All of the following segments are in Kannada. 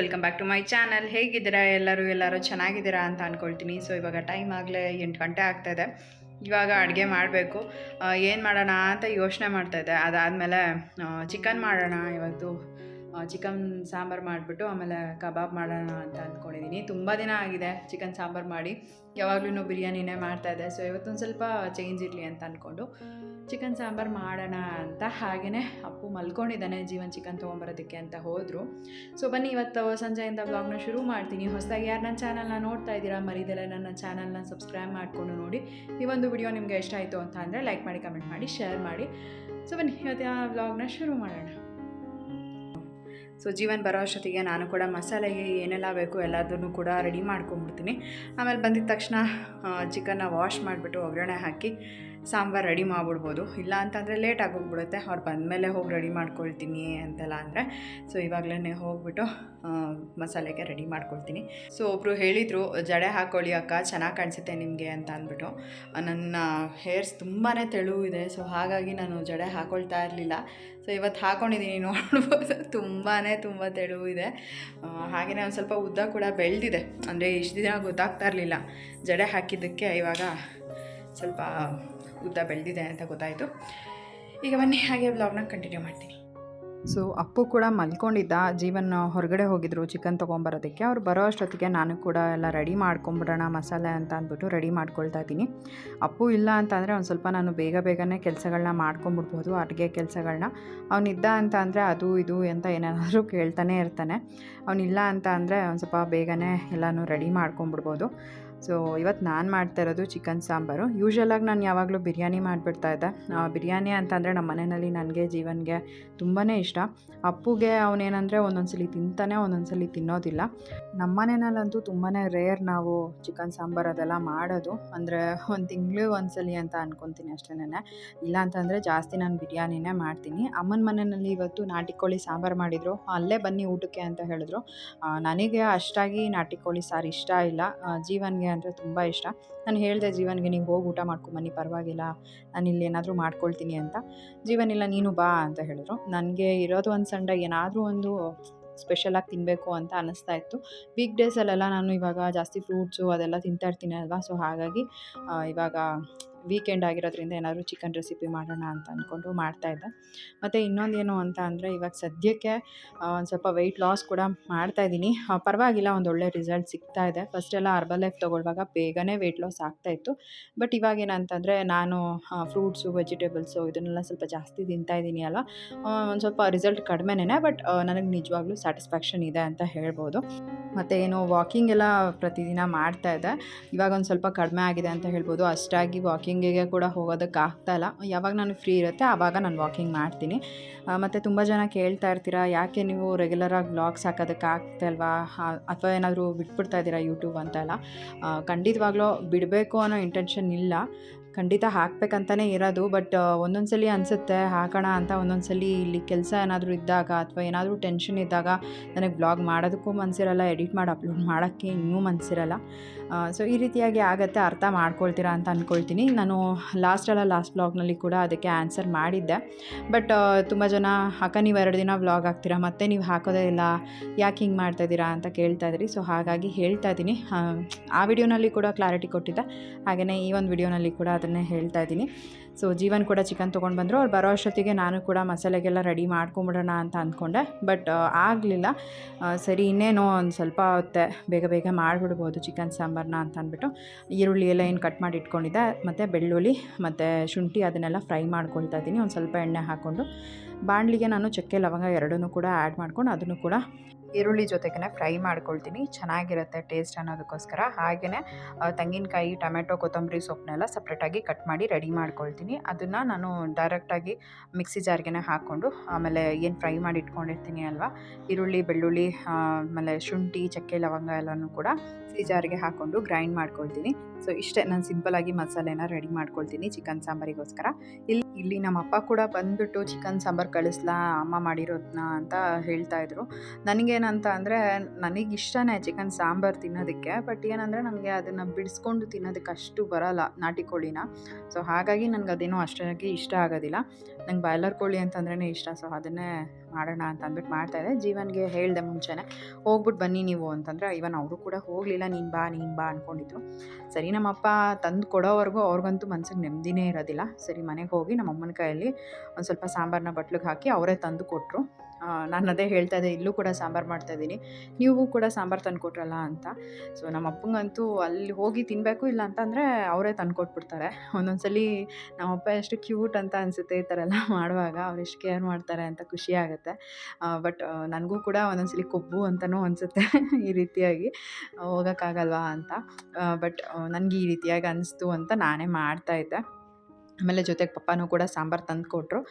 Welcome back to my channel. ಹೇಗಿದ್ದೀರಾ ಎಲ್ಲರೂ ಚೆನ್ನಾಗಿದ್ದೀರಾ ಅಂತ ಅಂದ್ಕೊಳ್ತೀನಿ. ಸೊ ಇವಾಗ ಟೈಮ್ ಆಗಲೇ 8 ಗಂಟೆ ಆಗ್ತಾಯಿದೆ. ಇವಾಗ ಅಡುಗೆ ಮಾಡಬೇಕು. ಏನು ಮಾಡೋಣ ಅಂತ ಯೋಚನೆ ಮಾಡ್ತಾಯಿದ್ದೆ. ಅದಾದಮೇಲೆ ಚಿಕನ್ ಮಾಡೋಣ ಇವತ್ತು. ಚಿಕನ್ ಸಾಂಬಾರು ಮಾಡಿಬಿಟ್ಟು ಆಮೇಲೆ ಕಬಾಬ್ ಮಾಡೋಣ ಅಂತ ಅಂದ್ಕೊಂಡಿದ್ದೀನಿ. ತುಂಬ ದಿನ ಆಗಿದೆ ಚಿಕನ್ ಸಾಂಬಾರು ಮಾಡಿ. ಯಾವಾಗಲೂ ಬಿರಿಯಾನಿನೇ ಮಾಡ್ತಾಯಿದ್ದೆ. ಸೊ ಇವತ್ತೊಂದು ಸ್ವಲ್ಪ ಚೇಂಜ್ ಇರಲಿ ಅಂತ ಅಂದ್ಕೊಂಡು ಚಿಕನ್ ಸಾಂಬಾರು ಮಾಡೋಣ ಅಂತ. ಹಾಗೆಯೇ ಅಪ್ಪು ಮಲ್ಕೊಂಡಿದ್ದಾನೆ, ಜೀವನ್ ಚಿಕನ್ ತೊಗೊಂಬರೋದಕ್ಕೆ ಅಂತ ಹೋದರು. ಸೊ ಬನ್ನಿ ಇವತ್ತು ಸಂಜೆಯಿಂದ ವ್ಲಾಗ್ನ ಶುರು ಮಾಡ್ತೀನಿ. ಹೊಸದಾಗಿ ಯಾರು ನನ್ನ ಚಾನಲ್ನ ನೋಡ್ತಾ ಇದ್ದೀರಾ ಮರಿದೆಲ್ಲ ನನ್ನ ಚಾನಲ್ನ ಸಬ್ಸ್ಕ್ರೈಬ್ ಮಾಡಿಕೊಂಡು ನೋಡಿ. ಈ ಒಂದು ವಿಡಿಯೋ ನಿಮಗೆ ಇಷ್ಟ ಆಯಿತು ಅಂತ ಅಂದರೆ ಲೈಕ್ ಮಾಡಿ, ಕಮೆಂಟ್ ಮಾಡಿ, ಶೇರ್ ಮಾಡಿ. ಸೊ ಬನ್ನಿ ಇವತ್ತು ಆ ವ್ಲಾಗ್ನ ಶುರು ಮಾಡೋಣ. ಸೊ ಜೀವನ್ ಬರೋ ಅಷ್ಟೊತ್ತಿಗೆ ನಾನು ಕೂಡ ಮಸಾಲೆಗೆ ಏನೆಲ್ಲ ಬೇಕು ಎಲ್ಲದನ್ನು ಕೂಡ ರೆಡಿ ಮಾಡ್ಕೊಂಡ್ಬಿಡ್ತೀನಿ. ಆಮೇಲೆ ಬಂದಿದ್ದ ತಕ್ಷಣ ಚಿಕನ್ನ ವಾಶ್ ಮಾಡಿಬಿಟ್ಟು ಒಗ್ಗರಣೆ ಹಾಕಿ ಸಾಂಬಾರು ರೆಡಿ ಮಾಡಿಬಿಡ್ಬೋದು. ಇಲ್ಲ ಅಂತಂದರೆ ಲೇಟ್ ಆಗೋಗ್ಬಿಡುತ್ತೆ. ಅವ್ರು ಬಂದಮೇಲೆ ಹೋಗಿ ರೆಡಿ ಮಾಡ್ಕೊಳ್ತೀನಿ ಅಂತೆಲ್ಲ ಅಂದರೆ. ಸೊ ಇವಾಗಲೇ ಹೋಗ್ಬಿಟ್ಟು ಮಸಾಲೆಗೆ ರೆಡಿ ಮಾಡ್ಕೊಳ್ತೀನಿ. ಸೊ ಒಬ್ಬರು ಹೇಳಿದರು, ಜಡೆ ಹಾಕ್ಕೊಳ್ಳಿ ಅಕ್ಕ, ಚೆನ್ನಾಗಿ ಕಾಣಿಸುತ್ತೆ ನಿಮಗೆ ಅಂತ ಅಂದ್ಬಿಟ್ಟು. ನನ್ನ ಹೇರ್ಸ್ ತುಂಬಾ ತೆಳು ಇದೆ. ಸೊ ಹಾಗಾಗಿ ನಾನು ಜಡೆ ಹಾಕ್ಕೊಳ್ತಾ ಇರಲಿಲ್ಲ. ಸೊ ಇವತ್ತು ಹಾಕ್ಕೊಂಡಿದ್ದೀನಿ, ನೋಡ್ಬೋದು ತುಂಬ ತೆಳು ಇದೆ. ಹಾಗೆಯೇ ಒಂದು ಸ್ವಲ್ಪ ಉದ್ದ ಕೂಡ ಬೆಳೆದಿದೆ. ಅಂದರೆ ಇಷ್ಟು ದಿನ ಗೊತ್ತಾಗ್ತಾ ಇರಲಿಲ್ಲ ಜಡೆ ಹಾಕಿದ್ದಕ್ಕೆ. ಇವಾಗ ಸ್ವಲ್ಪ ಉದ್ದ ಬೆಳೆದಿದೆ ಅಂತ ಗೊತ್ತಾಯಿತು. ಈಗ ಬನ್ನಿ ಹಾಗೆ ವ್ಲಾಗ್ನ ಕಂಟಿನ್ಯೂ ಮಾಡ್ತೀನಿ. ಸೊ ಅಪ್ಪು ಕೂಡ ಮಲ್ಕೊಂಡಿದ್ದ. ಜೀವನ್ ಹೊರಗಡೆ ಹೋಗಿದ್ರು ಚಿಕನ್ ತೊಗೊಂಬರೋದಕ್ಕೆ. ಅವ್ರು ಬರೋ ಅಷ್ಟೊತ್ತಿಗೆ ನಾನು ಕೂಡ ಎಲ್ಲ ರೆಡಿ ಮಾಡ್ಕೊಂಬಿಡೋಣ ಮಸಾಲೆ ಅಂತ ಅಂದ್ಬಿಟ್ಟು ರೆಡಿ ಮಾಡ್ಕೊಳ್ತಾ ಇದ್ದೀನಿ. ಅಪ್ಪು ಇಲ್ಲ ಅಂತ ಅಂದರೆ ಒಂದು ಸ್ವಲ್ಪ ನಾನು ಬೇಗನೆ ಕೆಲಸಗಳನ್ನ ಮಾಡ್ಕೊಂಬಿಡ್ಬೋದು, ಅಡುಗೆ ಕೆಲಸಗಳನ್ನ. ಅವನಿದ್ದ ಅಂತ ಅಂದರೆ ಅದು ಇದು ಅಂತ ಏನಾದರೂ ಕೇಳ್ತಾನೆ ಇರ್ತಾನೆ. ಅವನಿಲ್ಲ ಅಂತ ಅಂದರೆ ಒಂದು ಸ್ವಲ್ಪ ಬೇಗನೆ ಎಲ್ಲನೂ ರೆಡಿ ಮಾಡ್ಕೊಂಬಿಡ್ಬೋದು. ಸೊ ಇವತ್ತು ನಾನು ಮಾಡ್ತಾ ಇರೋದು ಚಿಕನ್ ಸಾಂಬಾರು. ಯೂಶ್ವಲಾಗಿ ನಾನು ಯಾವಾಗಲೂ ಬಿರಿಯಾನಿ ಮಾಡಿಬಿಡ್ತಾಯಿದ್ದೆ. ಬಿರಿಯಾನಿ ಅಂತಂದರೆ ನಮ್ಮ ಮನೆಯಲ್ಲಿ ನನಗೆ ಜೀವನ್ಗೆ ತುಂಬಾ ಇಷ್ಟ. ಅಪ್ಪುಗೆ ಅವನೇನಂದರೆ ಒಂದೊಂದ್ಸಲಿ ತಿಂತಾನೆ, ಒಂದೊಂದ್ಸಲಿ ತಿನ್ನೋದಿಲ್ಲ. ನಮ್ಮ ಮನೆಯಲ್ಲಂತೂ ತುಂಬಾ ರೇರ್ ನಾವು ಚಿಕನ್ ಸಾಂಬಾರು ಅದೆಲ್ಲ ಮಾಡೋದು. ಅಂದರೆ ಒಂದು ತಿಂಗಳು ಒಂದ್ಸಲಿ ಅಂತ ಅಂದ್ಕೊತೀನಿ ಅಷ್ಟೇನೆ. ಇಲ್ಲ ಅಂತಂದರೆ ಜಾಸ್ತಿ ನಾನು ಬಿರಿಯಾನಿನೇ ಮಾಡ್ತೀನಿ. ಅಮ್ಮನ ಮನೆಯಲ್ಲಿ ಇವತ್ತು ನಾಟಿ ಕೋಳಿ ಸಾಂಬಾರು ಮಾಡಿದರು. ಅಲ್ಲೇ ಬನ್ನಿ ಊಟಕ್ಕೆ ಅಂತ ಹೇಳಿದ್ರು. ನನಗೆ ಅಷ್ಟಾಗಿ ನಾಟಿ ಕೋಳಿ ಸಾರು ಇಷ್ಟ ಇಲ್ಲ. ಜೀವನ್ಗೆ ಅಂದರೆ ತುಂಬ ಇಷ್ಟ. ನಾನು ಹೇಳಿದೆ ಜೀವನ್ಗೆ, ನೀವು ಹೋಗಿ ಊಟ ಮಾಡ್ಕೊಂಬನ್ನಿ, ಪರವಾಗಿಲ್ಲ, ನಾನು ಇಲ್ಲಿ ಏನಾದರೂ ಮಾಡ್ಕೊಳ್ತೀನಿ ಅಂತ. ಜೀವನ್ ಇಲ್ಲ, ನೀನು ಬಾ ಅಂತ ಹೇಳಿದ್ರು. ನನಗೆ ಇರೋದು ಒಂದು ಸಂಡೇ ಏನಾದರೂ ಒಂದು ಸ್ಪೆಷಲಾಗಿ ತಿನ್ನಬೇಕು ಅಂತ ಅನ್ನಿಸ್ತಾ ಇತ್ತು. ವೀಕ್ ಡೇಸಲ್ಲೆಲ್ಲ ನಾನು ಇವಾಗ ಜಾಸ್ತಿ ಫ್ರೂಟ್ಸು ಅದೆಲ್ಲ ತಿಂತಾ ಇರ್ತೀನಿ ಅಲ್ವಾ. ಸೊ ಹಾಗಾಗಿ ಇವಾಗ ವೀಕೆಂಡ್ ಆಗಿರೋದ್ರಿಂದ ಏನಾದರೂ ಚಿಕನ್ ರೆಸಿಪಿ ಮಾಡೋಣ ಅಂತ ಅಂದ್ಕೊಂಡು ಮಾಡ್ತಾಯಿದ್ದೆ. ಮತ್ತು ಇನ್ನೊಂದೇನು ಅಂತ ಅಂದರೆ ಇವಾಗ ಸದ್ಯಕ್ಕೆ ಒಂದು ಸ್ವಲ್ಪ ವೆಯ್ಟ್ ಲಾಸ್ ಕೂಡ ಮಾಡ್ತಾಯಿದ್ದೀನಿ. ಪರವಾಗಿಲ್ಲ, ಒಂದು ಒಳ್ಳೆ ರಿಸಲ್ಟ್ ಸಿಗ್ತಾ ಇದೆ. ಫಸ್ಟೆಲ್ಲ ಹರ್ಬಲೈಫ್ ತೊಗೊಳ್ಳುವಾಗ ಬೇಗನೆ ವೆಯ್ಟ್ ಲಾಸ್ ಆಗ್ತಾಯಿತ್ತು. ಬಟ್ ಇವಾಗೇನಂತಂದರೆ ನಾನು ಫ್ರೂಟ್ಸು, ವೆಜಿಟೇಬಲ್ಸು ಇದನ್ನೆಲ್ಲ ಸ್ವಲ್ಪ ಜಾಸ್ತಿ ತಿಂತಾಯಿದ್ದೀನಿ ಅಲ್ವಾ. ಒಂದು ಸ್ವಲ್ಪ ರಿಸಲ್ಟ್ ಕಡಿಮೆನೇ, ಬಟ್ ನನಗೆ ನಿಜವಾಗ್ಲೂ ಸ್ಯಾಟಿಸ್ಫ್ಯಾಕ್ಷನ್ ಇದೆ ಅಂತ ಹೇಳ್ಬೋದು. ಮತ್ತು ಏನು ವಾಕಿಂಗ್ ಎಲ್ಲ ಪ್ರತಿದಿನ ಮಾಡ್ತಾಯಿದ್ದೆ. ಇವಾಗ ಒಂದು ಸ್ವಲ್ಪ ಕಡಿಮೆ ಆಗಿದೆ ಅಂತ ಹೇಳ್ಬೋದು. ಅಷ್ಟಾಗಿ ವಾಕಿಂಗಿಗೆ ಕೂಡ ಹೋಗೋದಕ್ಕೆ ಆಗ್ತಾಯಿಲ್ಲ. ಯಾವಾಗ ನನಗೆ ಫ್ರೀ ಇರುತ್ತೆ ಆವಾಗ ನಾನು ವಾಕಿಂಗ್ ಮಾಡ್ತೀನಿ. ಮತ್ತು ತುಂಬ ಜನ ಕೇಳ್ತಾ ಇರ್ತೀರಾ, ಯಾಕೆ ನೀವು ರೆಗ್ಯುಲರಾಗಿ ವ್ಲಾಗ್ಸ್ ಹಾಕೋದಕ್ಕೆ ಆಗ್ತಾಯಿಲ್ವಾ, ಅಥವಾ ಏನಾದರೂ ಬಿಟ್ಬಿಡ್ತಾ ಇದ್ದೀರಾ ಯೂಟ್ಯೂಬ್ ಅಂತೆಲ್ಲ. ಖಂಡಿತವಾಗ್ಲೂ ಬಿಡಬೇಕು ಅನ್ನೋ ಇಂಟೆನ್ಷನ್ ಇಲ್ಲ. ಖಂಡಿತ ಹಾಕಬೇಕಂತಲೇ ಇರೋದು. ಬಟ್ ಒಂದೊಂದು ಸಲ ಅನಿಸುತ್ತೆ ಹಾಕೋಣ ಅಂತ. ಒಂದೊಂದು ಸಲ ಇಲ್ಲಿ ಕೆಲಸ ಏನಾದರೂ ಇದ್ದಾಗ ಅಥವಾ ಏನಾದರೂ ಟೆನ್ಷನ್ ಇದ್ದಾಗ ನನಗೆ ವ್ಲಾಗ್ ಮಾಡೋದಕ್ಕೂ ಮನಸ್ಸಿರಲ್ಲ, ಎಡಿಟ್ ಮಾಡಿ ಅಪ್ಲೋಡ್ ಮಾಡೋಕ್ಕೆ ಇನ್ನೂ ಮನಸ್ಸಿರಲ್ಲ. ಸೊ ಈ ರೀತಿಯಾಗಿ ಆಗುತ್ತೆ, ಅರ್ಥ ಮಾಡ್ಕೊಳ್ತೀರಾ ಅಂತ ಅಂದ್ಕೊಳ್ತೀನಿ. ನಾನು ಲಾಸ್ಟ್ ವ್ಲಾಗ್ನಲ್ಲಿ ಕೂಡ ಅದಕ್ಕೆ ಆನ್ಸರ್ ಮಾಡಿದ್ದೆ. ಬಟ್ ತುಂಬ ಜನ ಅಕ್ಕ ನೀವು 2 ದಿನ ವ್ಲಾಗ್ ಹಾಕ್ತೀರಾ, ಮತ್ತೆ ನೀವು ಹಾಕೋದೇ ಇಲ್ಲ, ಯಾಕೆ ಹಿಂಗೆ ಮಾಡ್ತಾಯಿದ್ದೀರಾ ಅಂತ ಕೇಳ್ತಾ ಇದ್ರಿ. ಸೊ ಹಾಗಾಗಿ ಹೇಳ್ತಾ ಇದ್ದೀನಿ. ಆ ವಿಡಿಯೋನಲ್ಲಿ ಕೂಡ ಕ್ಲಾರಿಟಿ ಕೊಟ್ಟಿದ್ದೆ, ಹಾಗೆಯೇ ಈ ಒಂದು ವಿಡಿಯೋನಲ್ಲಿ ಕೂಡ ಅದನ್ನೇ ಹೇಳ್ತಾ ಇದ್ದೀನಿ. ಸೊ ಜೀವನ್ ಕೂಡ ಚಿಕನ್ ತೊಗೊಂಡು ಬಂದರು. ಅವ್ರು ಬರೋ ಅಷ್ಟೊತ್ತಿಗೆ ನಾನು ಕೂಡ ಮಸಾಲೆಗೆಲ್ಲ ರೆಡಿ ಮಾಡ್ಕೊಂಬಿಡೋಣ ಅಂತ ಅಂದ್ಕೊಂಡೆ. ಬಟ್ ಆಗಲಿಲ್ಲ. ಸರಿ ಇನ್ನೇನೋ ಒಂದು ಸ್ವಲ್ಪ ಹೊತ್ತೆ ಬೇಗ ಮಾಡಿಬಿಡ್ಬೋದು ಚಿಕನ್ ಸಾಂಬಾರನ್ನ ಅಂತ ಅಂದ್ಬಿಟ್ಟು ಈರುಳ್ಳಿ ಎಲ್ಲ ಏನು ಕಟ್ ಮಾಡಿ ಇಟ್ಕೊಂಡಿದ್ದೆ, ಮತ್ತು ಬೆಳ್ಳುಳ್ಳಿ ಮತ್ತು ಶುಂಠಿ ಅದನ್ನೆಲ್ಲ ಫ್ರೈ ಮಾಡ್ಕೊಳ್ತಾ ಇದ್ದೀನಿ. ಒಂದು ಸ್ವಲ್ಪ ಎಣ್ಣೆ ಹಾಕ್ಕೊಂಡು ಬಾಣಲಿಗೆ ನಾನು ಚಕ್ಕೆ ಲವಂಗ ಎರಡನ್ನೂ ಕೂಡ ಆ್ಯಡ್ ಮಾಡ್ಕೊಂಡು ಅದನ್ನು ಕೂಡ ಈರುಳ್ಳಿ ಜೊತೆಗೇ ಫ್ರೈ ಮಾಡ್ಕೊಳ್ತೀನಿ. ಚೆನ್ನಾಗಿರುತ್ತೆ ಟೇಸ್ಟ್ ಅನ್ನೋದಕ್ಕೋಸ್ಕರ. ಹಾಗೆಯೇ ತೆಂಗಿನಕಾಯಿ, ಟೊಮೆಟೊ, ಕೊತ್ತಂಬರಿ ಸೊಪ್ಪನ್ನೆಲ್ಲ ಸಪ್ರೇಟಾಗಿ ಕಟ್ ಮಾಡಿ ರೆಡಿ ಮಾಡ್ಕೊಳ್ತೀನಿ. ಅದನ್ನು ನಾನು ಡೈರೆಕ್ಟಾಗಿ ಮಿಕ್ಸಿ ಜಾರ್ಗೆ ಹಾಕ್ಕೊಂಡು ಆಮೇಲೆ ಏನು ಫ್ರೈ ಮಾಡಿ ಇಟ್ಕೊಂಡಿರ್ತೀನಿ ಅಲ್ವಾ, ಈರುಳ್ಳಿ, ಬೆಳ್ಳುಳ್ಳಿ, ಆಮೇಲೆ ಶುಂಠಿ, ಚಕ್ಕೆ ಲವಂಗ ಎಲ್ಲನೂ ಕೂಡ ಮಿಕ್ಸಿ ಜಾರ್ಗೆ ಹಾಕ್ಕೊಂಡು ಗ್ರೈಂಡ್ ಮಾಡ್ಕೊಳ್ತೀನಿ. ಸೊ ಇಷ್ಟೇ, ನಾನು ಸಿಂಪಲಾಗಿ ಮಸಾಲೆನ ರೆಡಿ ಮಾಡ್ಕೊಳ್ತೀನಿ ಚಿಕನ್ ಸಾಂಬಾರಿಗೋಸ್ಕರ. ಇಲ್ಲಿ ನಮ್ಮ ಅಪ್ಪ ಕೂಡ ಬಂದುಬಿಟ್ಟು ಚಿಕನ್ ಸಾಂಬಾರು ಕಳಿಸ್ಲಾ ಅಮ್ಮ ಮಾಡಿರೋದನ್ನ ಅಂತ ಹೇಳ್ತಾಯಿದ್ರು. ನನಗೇನಂತ ಅಂದರೆ ನನಗಿಷ್ಟನೇ ಚಿಕನ್ ಸಾಂಬಾರು ತಿನ್ನೋದಕ್ಕೆ. ಬಟ್ ಏನಂದರೆ ನನಗೆ ಅದನ್ನು ಬಿಡಿಸ್ಕೊಂಡು ತಿನ್ನೋದಕ್ಕೆ ಅಷ್ಟು ಬರೋಲ್ಲ ನಾಟಿ ಕೋಳಿನ. ಸೊ ಹಾಗಾಗಿ ನನಗೆ ಅದೇನೋ ಅಷ್ಟಾಗಿ ಇಷ್ಟ ಆಗೋದಿಲ್ಲ. ನಂಗೆ ಬಾಯ್ಲರ್ ಕೋಳಿ ಅಂತಂದ್ರೇ ಇಷ್ಟ. ಸೊ ಅದನ್ನೇ ಮಾಡೋಣ ಅಂತ ಅಂದ್ಬಿಟ್ಟು ಮಾಡ್ತಾಯಿದ್ದೆ. ಜೀವನ್ಗೆ ಹೇಳಿದೆ ಮುಂಚೆನೇ, ಹೋಗ್ಬಿಟ್ಟು ಬನ್ನಿ ನೀವು ಅಂತಂದರೆ, ಇವನ್ ಅವರು ಕೂಡ ಹೋಗಲಿಲ್ಲ. ನೀನು ಬಾ ಅಂದ್ಕೊಂಡಿದ್ರು. ಸರಿ, ನಮ್ಮಪ್ಪ ತಂದು ಕೊಡೋವರೆಗೂ ಅವ್ರಿಗಂತೂ ಮನ್ಸಿಗೆ ನೆಮ್ಮದಿನೇ ಇರೋದಿಲ್ಲ. ಸರಿ, ಮನೆಗೆ ಹೋಗಿ ನಮ್ಮ ಅಮ್ಮನ ಕೈಯಲ್ಲಿ ಒಂದು ಸ್ವಲ್ಪ ಸಾಂಬಾರನ್ನ ಬಟ್ಲಿಗೆ ಹಾಕಿ ಅವರೇ ತಂದು ಕೊಟ್ಟರು. ನಾನು ಅದೇ ಹೇಳ್ತಾ ಇದ್ದೆ, ಇಲ್ಲೂ ಕೂಡ ಸಾಂಬಾರು ಮಾಡ್ತಾಯಿದ್ದೀನಿ, ನೀವು ಕೂಡ ಸಾಂಬಾರು ತಂದು ಕೊಟ್ರಲ್ಲ ಅಂತ. ಸೊ ನಮ್ಮ ಅಪ್ಪಂಗಂತೂ ಅಲ್ಲಿ ಹೋಗಿ ತಿನ್ನಬೇಕು, ಇಲ್ಲ ಅಂತಂದರೆ ಅವರೇ ತಂದು ಕೊಟ್ಬಿಡ್ತಾರೆ. ಒಂದೊಂದು ಸಲ ನಮ್ಮಪ್ಪ ಎಷ್ಟು ಕ್ಯೂಟ್ ಅಂತ ಅನಿಸುತ್ತೆ ಈ ಥರ ಎಲ್ಲ ಮಾಡುವಾಗ. ಅವ್ರು ಎಷ್ಟು ಕೇರ್ ಮಾಡ್ತಾರೆ ಅಂತ ಖುಷಿ ಆಗುತ್ತೆ. ಬಟ್ ನನಗೂ ಕೂಡ ಒಂದೊಂದು ಸಲ ಕೊಬ್ಬು ಅಂತಲೂ ಅನಿಸುತ್ತೆ ಈ ರೀತಿಯಾಗಿ ಹೋಗೋಕ್ಕಾಗಲ್ವಾ ಅಂತ. ಬಟ್ ನನಗೆ ಈ ರೀತಿಯಾಗಿ ಅನಿಸ್ತು ಅಂತ ನಾನೇ ಮಾಡ್ತಾಯಿದ್ದೆ. ಆಮೇಲೆ ಜೊತೆಗೆ ಪಪ್ಪನೂ ಕೂಡ ಸಾಂಬಾರು ತಂದು ಕೊಟ್ಟರು.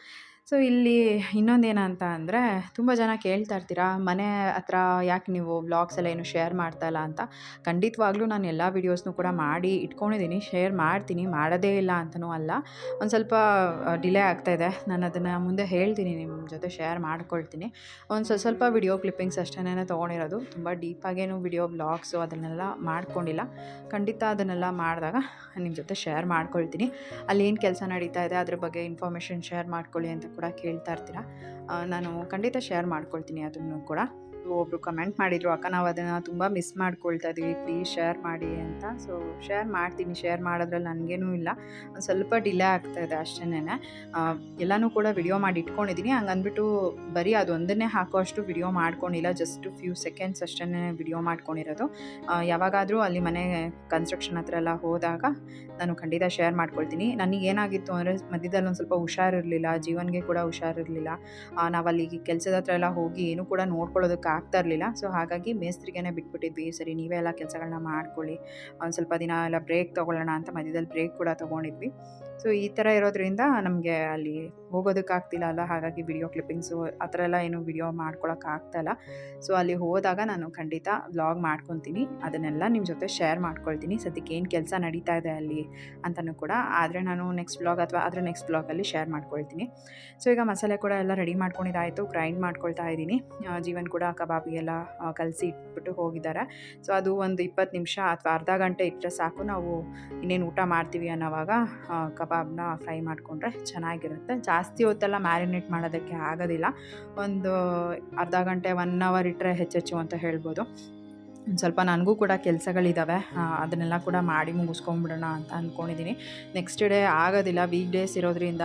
ಸೊ ಇಲ್ಲಿ ಇನ್ನೊಂದೇನಂತ ಅಂದರೆ, ತುಂಬ ಜನ ಕೇಳ್ತಾ ಇರ್ತೀರಾ, ಮನೆ ಹತ್ರ ಯಾಕೆ ನೀವು ವ್ಲಾಗ್ಸ್ ಎಲ್ಲ ಏನು ಶೇರ್ ಮಾಡ್ತಾಯಿಲ್ಲ ಅಂತ. ಖಂಡಿತವಾಗ್ಲೂ ನಾನು ಎಲ್ಲ ವೀಡಿಯೋಸ್ನೂ ಕೂಡ ಮಾಡಿ ಇಟ್ಕೊಂಡಿದ್ದೀನಿ, ಶೇರ್ ಮಾಡ್ತೀನಿ, ಮಾಡೋದೇ ಇಲ್ಲ ಅಂತಲೂ ಅಲ್ಲ. ಒಂದು ಸ್ವಲ್ಪ ಡಿಲೇ ಆಗ್ತಾಯಿದೆ. ನಾನು ಅದನ್ನು ಮುಂದೆ ಹೇಳ್ತೀನಿ, ನಿಮ್ಮ ಜೊತೆ ಶೇರ್ ಮಾಡ್ಕೊಳ್ತೀನಿ. ಒಂದು ಸ್ವಲ್ಪ ವಿಡಿಯೋ ಕ್ಲಿಪ್ಪಿಂಗ್ಸ್ ಅಷ್ಟೇ ತೊಗೊಂಡಿರೋದು, ತುಂಬ ಡೀಪಾಗೇನು ವಿಡಿಯೋ ವ್ಲಾಗ್ಸು ಅದನ್ನೆಲ್ಲ ಮಾಡ್ಕೊಂಡಿಲ್ಲ. ಖಂಡಿತ ಅದನ್ನೆಲ್ಲ ಮಾಡಿದಾಗ ನಿಮ್ಮ ಜೊತೆ ಶೇರ್ ಮಾಡ್ಕೊಳ್ತೀನಿ. ಅಲ್ಲಿ ಏನು ಕೆಲಸ ನಡೀತಾ ಇದೆ ಅದ್ರ ಬಗ್ಗೆ ಇನ್ಫಾರ್ಮೇಷನ್ ಶೇರ್ ಮಾಡ್ಕೊಳ್ಳಿ ಅಂತ ಕೂಡ ಕೇಳ್ತಾ ಇರ್ತೀರ. ನಾನು ಖಂಡಿತ ಶೇರ್ ಮಾಡ್ಕೊಳ್ತೀನಿ ಅದನ್ನು ಕೂಡ. ಒಬ್ಬರು ಕಮೆಂಟ್ ಮಾಡಿದರು, ಅಕ್ಕ ನಾವು ಅದನ್ನು ತುಂಬ ಮಿಸ್ ಮಾಡ್ಕೊಳ್ತಾ ಇದ್ದೀವಿ, ಪ್ಲೀಸ್ ಶೇರ್ ಮಾಡಿ ಅಂತ. ಸೊ ಶೇರ್ ಮಾಡ್ತೀನಿ, ಶೇರ್ ಮಾಡೋದ್ರಲ್ಲಿ ನನಗೇನೂ ಇಲ್ಲ. ಒಂದು ಸ್ವಲ್ಪ ಡಿಲೇ ಆಗ್ತಾಯಿದೆ ಅಷ್ಟೇ. ಎಲ್ಲನೂ ಕೂಡ ವಿಡಿಯೋ ಮಾಡಿ ಇಟ್ಕೊಂಡಿದ್ದೀನಿ. ಹಂಗಂದ್ಬಿಟ್ಟು ಬರೀ ಅದೊಂದನ್ನೇ ಹಾಕೋ ವಿಡಿಯೋ ಮಾಡ್ಕೊಂಡಿಲ್ಲ, ಜಸ್ಟ್ ಫ್ಯೂ ಸೆಕೆಂಡ್ಸ್ ಅಷ್ಟೇ ವಿಡಿಯೋ ಮಾಡ್ಕೊಂಡಿರೋದು. ಯಾವಾಗಾದರೂ ಅಲ್ಲಿ ಮನೆ ಕನ್ಸ್ಟ್ರಕ್ಷನ್ ಹತ್ರ ಎಲ್ಲ ಹೋದಾಗ ನಾನು ಖಂಡಿತ ಶೇರ್ ಮಾಡ್ಕೊಳ್ತೀನಿ. ನನಗೇನಾಗಿತ್ತು ಅಂದರೆ, ಮಧ್ಯದಲ್ಲಿ ಒಂದು ಸ್ವಲ್ಪ ಹುಷಾರಿರಲಿಲ್ಲ, ಜೀವನ್ಗೆ ಕೂಡ ಹುಷಾರಿರಲಿಲ್ಲ. ನಾವಲ್ಲಿ ಕೆಲಸದ ಹತ್ರ ಎಲ್ಲ ಹೋಗಿ ಏನೂ ಕೂಡ ನೋಡ್ಕೊಳ್ಳೋದಕ್ಕೆ ಆಗ್ತಾ ಇರಲಿಲ್ಲ. ಸೊ ಹಾಗಾಗಿ ಮೇಸ್ತ್ರಿಗೇ ಬಿಟ್ಬಿಟ್ಟಿದ್ವಿ. ಸರಿ, ನೀವೇ ಎಲ್ಲ ಕೆಲಸಗಳನ್ನ ಮಾಡ್ಕೊಳ್ಳಿ, ಒಂದು ಸ್ವಲ್ಪ ದಿನ ಎಲ್ಲ ಬ್ರೇಕ್ ತೊಗೊಳ್ಳೋಣ ಅಂತ ಮಧ್ಯದಲ್ಲಿ ಬ್ರೇಕ್ ಕೂಡ ತೊಗೊಂಡಿದ್ವಿ. ಸೊ ಈ ಥರ ಇರೋದ್ರಿಂದ ನಮಗೆ ಅಲ್ಲಿ ಹೋಗೋದಕ್ಕಾಗ್ತಿಲ್ಲ ಅಲ್ಲ, ಹಾಗಾಗಿ ವಿಡಿಯೋ ಕ್ಲಿಪ್ಪಿಂಗ್ಸು ಆ ಥರ ಎಲ್ಲ ಏನೂ ವಿಡಿಯೋ ಮಾಡ್ಕೊಳಕ್ಕಾಗ್ತಾಯಿಲ್ಲ. ಸೊ ಅಲ್ಲಿ ಹೋದಾಗ ನಾನು ಖಂಡಿತ ವ್ಲಾಗ್ ಮಾಡ್ಕೊತೀನಿ, ಅದನ್ನೆಲ್ಲ ನಿಮ್ಮ ಜೊತೆ ಶೇರ್ ಮಾಡ್ಕೊಳ್ತೀನಿ. ಸದ್ಯಕ್ಕೆ ಏನು ಕೆಲಸ ನಡೀತಾ ಇದೆ ಅಲ್ಲಿ ಅಂತಲೂ ಕೂಡ. ಆದರೆ ನಾನು ನೆಕ್ಸ್ಟ್ ವ್ಲಾಗ್ ಅಥವಾ ಅದರ ನೆಕ್ಸ್ಟ್ ವ್ಲಾಗಲ್ಲಿ ಶೇರ್ ಮಾಡ್ಕೊಳ್ತೀನಿ. ಸೊ ಈಗ ಮಸಾಲೆ ಕೂಡ ಎಲ್ಲ ರೆಡಿ ಮಾಡ್ಕೊಂಡಿದ್ದಾಯಿತು, ಗ್ರೈಂಡ್ ಮಾಡ್ಕೊಳ್ತಾ ಇದ್ದೀನಿ. ಜೀವನ್ ಕೂಡ ಕಬಾಬಿಗೆಲ್ಲ ಕಲಸಿ ಇಟ್ಬಿಟ್ಟು ಹೋಗಿದ್ದಾರೆ. ಸೊ ಅದು ಒಂದು 20 ನಿಮಿಷ ಅಥವಾ ಅರ್ಧ ಗಂಟೆ ಇಟ್ಟರೆ ಸಾಕು. ನಾವು ಇನ್ನೇನು ಊಟ ಮಾಡ್ತೀವಿ ಅನ್ನೋವಾಗ ಕಬಾಬ್ನ ಫ್ರೈ ಮಾಡಿಕೊಂಡ್ರೆ ಚೆನ್ನಾಗಿರುತ್ತೆ. ಜಾಸ್ತಿ ಹೊತ್ತೆಲ್ಲ ಮ್ಯಾರಿನೇಟ್ ಮಾಡೋದಕ್ಕೆ ಆಗೋದಿಲ್ಲ. ಒಂದು ಅರ್ಧ ಗಂಟೆ 1 ಅವರ್ ಇಟ್ಟರೆ ಹೆಚ್ಚೆಚ್ಚು ಅಂತ ಹೇಳ್ಬೋದು. ಒಂದು ಸ್ವಲ್ಪ ನನಗೂ ಕೂಡ ಕೆಲಸಗಳಿದ್ದಾವೆ, ಅದನ್ನೆಲ್ಲ ಕೂಡ ಮಾಡಿ ಮುಗಿಸ್ಕೊಂಬಿಡೋಣ ಅಂತ ಅಂದ್ಕೊಂಡಿದ್ದೀನಿ. ನೆಕ್ಸ್ಟ್ ಡೇ ಆಗೋದಿಲ್ಲ, ವೀಕ್ ಡೇಸ್ ಇರೋದ್ರಿಂದ